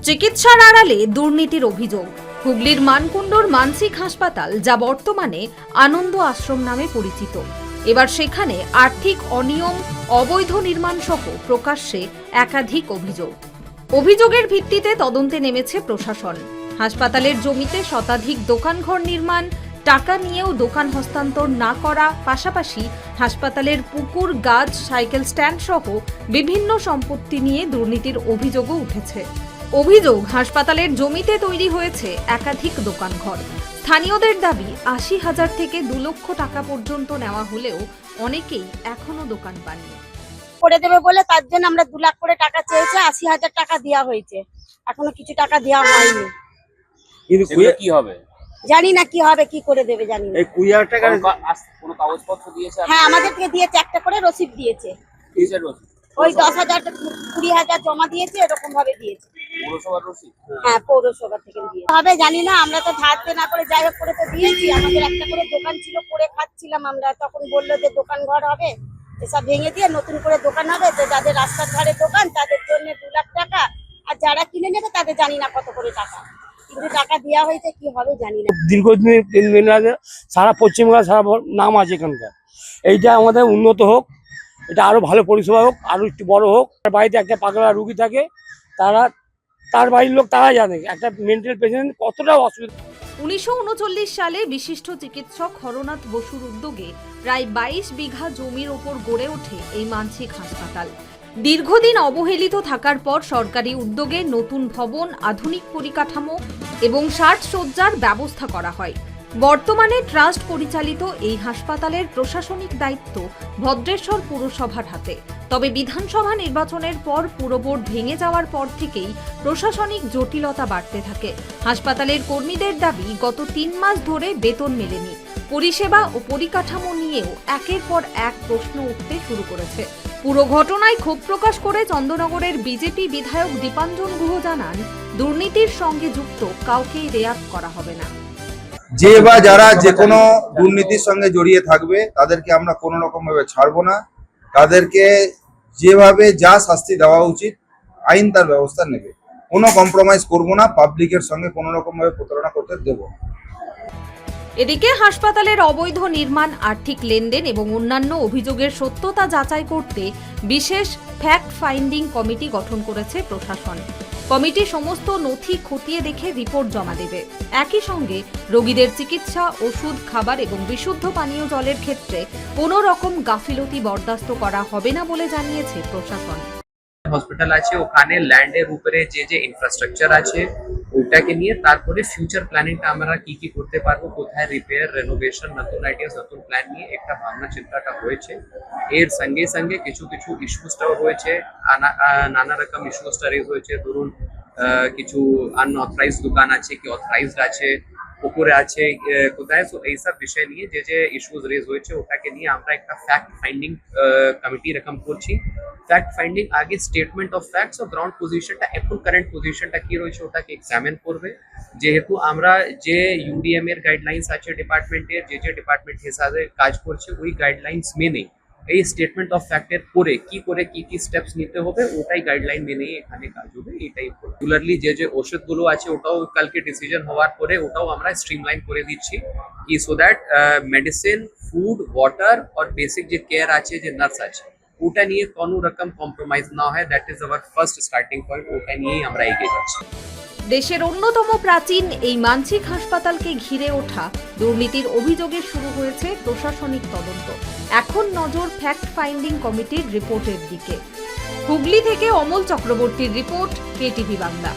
চিকিৎসার আড়ালে দুর্নীতির অভিযোগ। হুগলির মানকুণ্ডর মানসিক হাসপাতাল, যা বর্তমানে আনন্দ আশ্রম নামে পরিচিত, এবার সেখানে আর্থিক অনিয়ম, অবৈধ নির্মাণ সহ প্রকাশ্যে একাধিক অভিযোগ। অভিযোগের ভিত্তিতে তদন্তে নেমেছে প্রশাসন। হাসপাতালের জমিতে শতাধিক দোকানঘর নির্মাণ, টাকা নিয়েও দোকান হস্তান্তর না করা, পাশাপাশি হাসপাতালের পুকুর, গাছ, সাইকেল স্ট্যান্ড সহ বিভিন্ন সম্পত্তি নিয়ে দুর্নীতির অভিযোগও উঠেছে। অভিযোগ, হাসপাতালের জমিতে তৈরি হয়েছে একাধিক দোকানঘর। স্থানীয়দের দাবি ৮০,০০০ থেকে ২ লক্ষ টাকা পর্যন্ত নেওয়া হলেও অনেকেই এখনো দোকান পাননি। করে দেবে বলে তার জন্য আমরা ২ লাখ করে টাকা চেয়েছে, ৮০,০০০ টাকা দেওয়া হয়েছে, এখনো কিছু টাকা দেওয়া হয়নি। কি হবে জানি না কি হবে, কি করে দেবে জানি না। এই ২০,০০০ টাকার কোনো কাগজপত্র দিয়েছে? হ্যাঁ, আমাদেরকে দিয়েছে, একটা করে রসিদ দিয়েছে। কিসের রসিদ? ওই ১০,০০০ ২০,০০০ জমা দিয়েছে, এরকম ভাবে দিয়েছে। পৌরসভার রসিদ? হ্যাঁ, পৌরসভা থেকে দিয়েছে। হবে জানি না, আমরা তো ধার না করে যাই হোক করে তো দিয়েছি। আমাদের একটা করে দোকান ছিল, করে খাচ্ছিলাম আমরা, তখন বললো যে দোকান ঘর হবে, এসব ভেঙে দিয়ে নতুন করে দোকান হবে। তো যাদের রাস্তার ধারে দোকান তাদের জন্য ২ লাখ টাকা, আর যারা কিনে নেবে তাদের জানি না কত করে টাকা, কিন্তু টাকা দেওয়া হয়েছে, কি হবে জানি না। দীর্ঘদিন আগে সারা পশ্চিমবঙ্গ সারা নাম আছে এখানকার। এইটা আমাদের উন্নত হোক, এটা আরো ভালো পরিষেবা হোক, আরো একটু বড় হোক। বাড়িতে একটা পাগলা রুগী থাকে, তার বাড়ির লোক তারা জানে একটা মেন্টাল পেশেন্ট কতটা অসুবিধা। ১৯৩৯ সালে বিশিষ্ট চিকিৎসক হরনাথ বসুর উদ্যোগে প্রায় ২২ বিঘা জমির ওপর গড়ে ওঠে এই মানসিক হাসপাতাল। দীর্ঘদিন অবহেলিত থাকার পর সরকারি উদ্যোগে নতুন ভবন, আধুনিক পরিকাঠামো এবং ৬০ শয্যার ব্যবস্থা করা হয়। বর্তমানে ট্রাস্ট পরিচালিত এই হাসপাতালের প্রশাসনিক দায়িত্ব ভদ্রেশ্বর পুরসভার হাতে। তবে বিধানসভা নির্বাচনের পর পুরবোর্ড ভেঙে যাওয়ার পর থেকেই প্রশাসনিক জটিলতা বাড়তে থাকে। হাসপাতালের কর্মীদের দাবি, গত ৩ মাস ধরে বেতন মেলেনি। পরিষেবা ও পরিকাঠামো নিয়েও একের পর এক প্রশ্ন উঠতে শুরু করেছে। পুরো ঘটনায় ক্ষোভ প্রকাশ করে চন্দননগরের বিজেপি বিধায়ক দীপাঞ্জন গুহ জানান, দুর্নীতির সঙ্গে যুক্ত কাউকেই রেয়াত করা হবে না। যে বা যারা যে কোনো দুর্নীতির সঙ্গে জড়িয়ে থাকবে তাদেরকে আমরা কোনো রকম ভাবে ছাড়বো না। তাদেরকে যেভাবে যা শাস্তি দেওয়া উচিত আইন তার ব্যবস্থা নেবে। কোনো কম্প্রোমাইজ করবো না, পাবলিকের সঙ্গে কোনো রকম ভাবে প্রতারণা করতে দেবো। এদিকে হাসপাতালের অবৈধ নির্মাণ, আর্থিক লেনদেন এবং অন্যান্য অভিযোগের সত্যতা যাচাই করতে বিশেষ ফ্যাক্ট ফাইন্ডিং কমিটি গঠন করেছে প্রশাসন। কমিটি সমস্ত নথি খতিয়ে দেখে রিপোর্ট জমা দেবে। একই সঙ্গে রোগীদের চিকিৎসা, ওষুধ, খাবার এবং বিশুদ্ধ পানীয় জলের ক্ষেত্রে কোনো রকম গাফিলতি বরদাস্ত করা হবে না বলে জানিয়েছে প্রশাসন। হসপিটাল আছে, ওখানে ল্যান্ডের উপরে যে ইনফ্রাস্ট্রাকচার আছে ওটাকে নিয়ে তারপরে ফিউচার প্ল্যানিংটা আমরা কি করতে পারবো, কোথায় রিপেয়ার, রেনোভেশন, নতুন আইডিয়াস, নতুন প্ল্যান নিয়ে একটা ভাবনা চিন্তাটা হয়েছে। এর সঙ্গে সঙ্গে কিছু ইস্যুসটাও রয়েছে, নানা রকম ইস্যুসটা রেজ হয়েছে। ধরুন কিছু আনঅথরাইজ দোকান আছে, কি অথরাইজড আছে, উপরে আছে কোথায়। সো এইসব বিষয় নিয়ে যে ইস্যুস রেজ হয়েছে ওটাকে নিয়ে আমরা একটা ফ্যাক্ট ফাইন্ডিং কমিটি রকম করছি। ফ্যাক্ট ফাইন্ডিং আগে স্টেটমেন্ট অফ ফ্যাক্টস ও গ্রাউন্ড পজিশনটা, এখন কারেন্ট পজিশনটা কি রয়েছে ওটাকে এক্সামিন করবে। যেহেতু আমরা যে ইউডিএম এর গাইডলাইন্স আছে ডিপার্টমেন্টের, যে ডিপার্টমেন্ট হিসাবে কাজ করছে ওই গাইডলাইন্স মেনে এই স্টেটমেন্ট অফ ফ্যাক্টের পরে কি স্টেপস নিতে হবে ওটাই গাইডলাইন মেনে এখানে কাজ হবে। এটাই রেগুলারলি যে ওষুধগুলো আছে ওটাও কালকে ডিসিশন হওয়ার পরে ওটাও আমরা স্ট্রিমলাইন করে দিচ্ছি, কি so that medicine, food, water আর বেসিক যে কেয়ার আছে, যে নার্স আছে, ওটা নিয়ে কোনো রকম কম্প্রোমাইজ না হয়। That is our first starting point. ওটা নিয়েই আমরা এগিয়ে যাচ্ছি। দেশের অন্যতম প্রাচীন এই মানসিক হাসপাতালকে ঘিরে ওঠা দুর্নীতির অভিযোগে শুরু হয়েছে প্রশাসনিক তদন্ত। এখন নজর ফ্যাক্ট ফাইন্ডিং কমিটির রিপোর্টের দিকে। হুগলি থেকে অমল চক্রবর্তীর রিপোর্ট, KTV বাংলা।